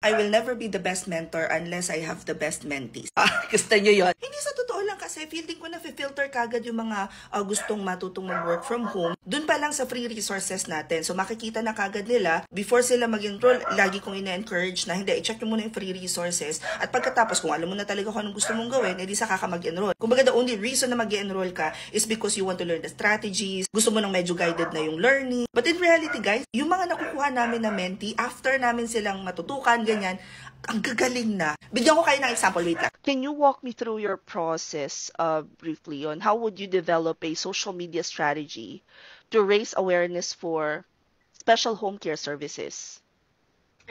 I will never be the best mentor unless I have the best mentees. Gusto nyo yun? Hindi, sa totoo lang kasi feeling ko na filter kagad yung mga gustong matutong mag-work from home. Doon pa lang sa free resources natin. So makikita na kagad nila, before sila mag-enroll, lagi kong ina-encourage na hindi, i-check nyo muna yung free resources. At pagkatapos, kung alam mo na talaga kung anong gusto mong gawin, edi saka ka mag-enroll. Kumbaga, the only reason na mag-enroll ka is because you want to learn the strategies, gusto mo nang medyo guided na yung learning. But in reality, guys, yung mga nakukuha namin na mentee, after namin silang matutukan, ganyan, ang gagaling na. Bigyan ko kayo ng example, wait lang. Can you walk me through your process briefly on how would you develop a social media strategy to raise awareness for special home care services?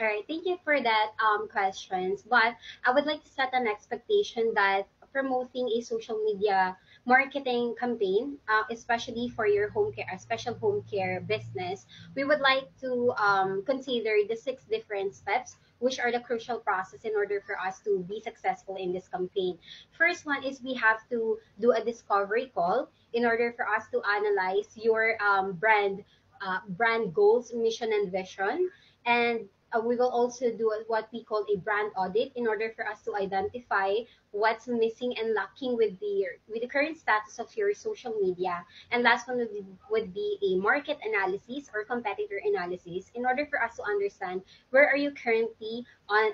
All right, thank you for that questions. But I would like to set an expectation that promoting a social media marketing campaign, especially for your home care, a special home care business, we would like to consider the 6 different steps, which are the crucial process in order for us to be successful in this campaign. First one is we have to do a discovery call in order for us to analyze your brand goals, mission, and vision. And we will also do what we call a brand audit in order for us to identify what's missing and lacking with the current status of your social media. And last one would be a market analysis or competitor analysis in order for us to understand where are you currently on,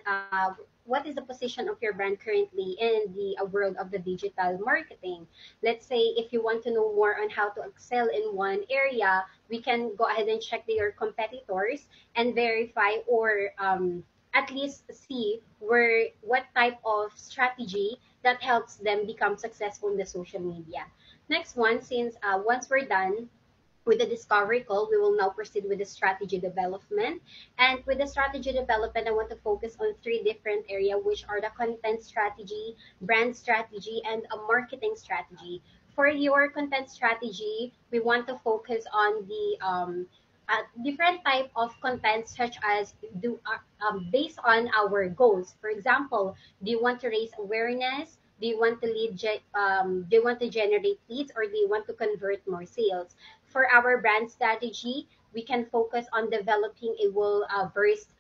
what is the position of your brand currently in the world of the digital marketing. Let's say if you want to know more on how to excel in one area, we can go ahead and check your competitors and verify, or at least see what type of strategy that helps them become successful in the social media. Next one, since once we're done with the discovery call, we will now proceed with the strategy development. And with the strategy development, I want to focus on 3 different areas, which are the content strategy, brand strategy, and a marketing strategy. For your content strategy, we want to focus on the different type of content, such as based on our goals. For example, do you want to raise awareness? Do you want to do you want to generate leads, or do you want to convert more sales? For our brand strategy, we can focus on developing a well-versed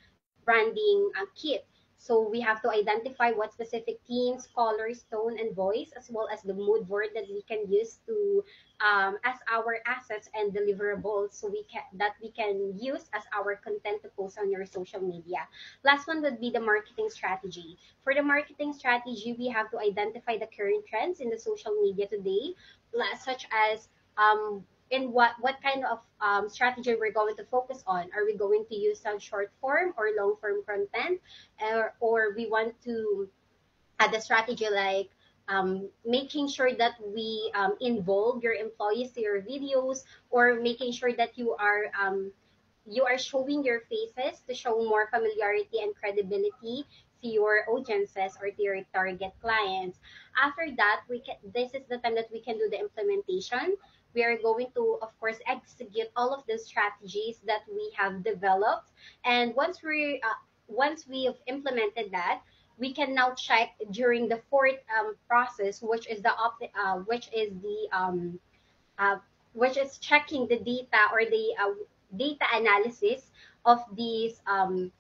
branding kit. So we have to identify what specific themes, colors, tone, and voice, as well as the mood board that we can use to as our assets and deliverables, so we can use as our content to post on your social media. Last one would be the marketing strategy. For the marketing strategy, we have to identify the current trends in the social media today, such as in what kind of strategy we're going to focus on. Are we going to use some short form or long form content, or we want to add a strategy like making sure that we involve your employees to your videos, or making sure that you are showing your faces to show more familiarity and credibility to your audiences or to your target clients. After that, this is the time that we can do the implementation. We are going to, of course, execute all of the strategies that we have developed. And once we have implemented that, we can now check during the 4th process, which is which is checking the data, or the data analysis of these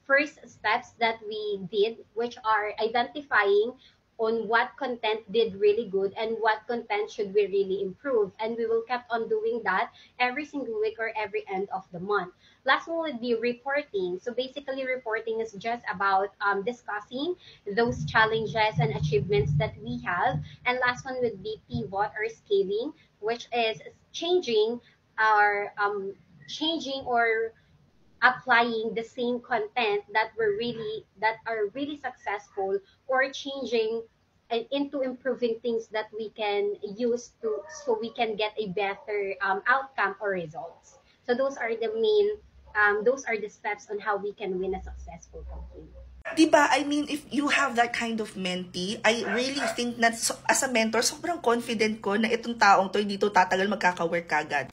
first steps that we did, which are identifying on what content did really good and what content should we really improve. And we will keep on doing that every single week or every end of the month. Last one would be reporting. So basically, reporting is just about discussing those challenges and achievements that we have. And last one would be pivot or scaling, which is changing or applying the same content that are really successful, or changing into improving things that we can use so we can get a better outcome or results. So those are the steps on how we can win a successful campaign. Diba? I mean, if you have that kind of mentee, I really think that as a mentor, sobrang confident ko na itong taong to hindi to tatagal magkaka-work kagad.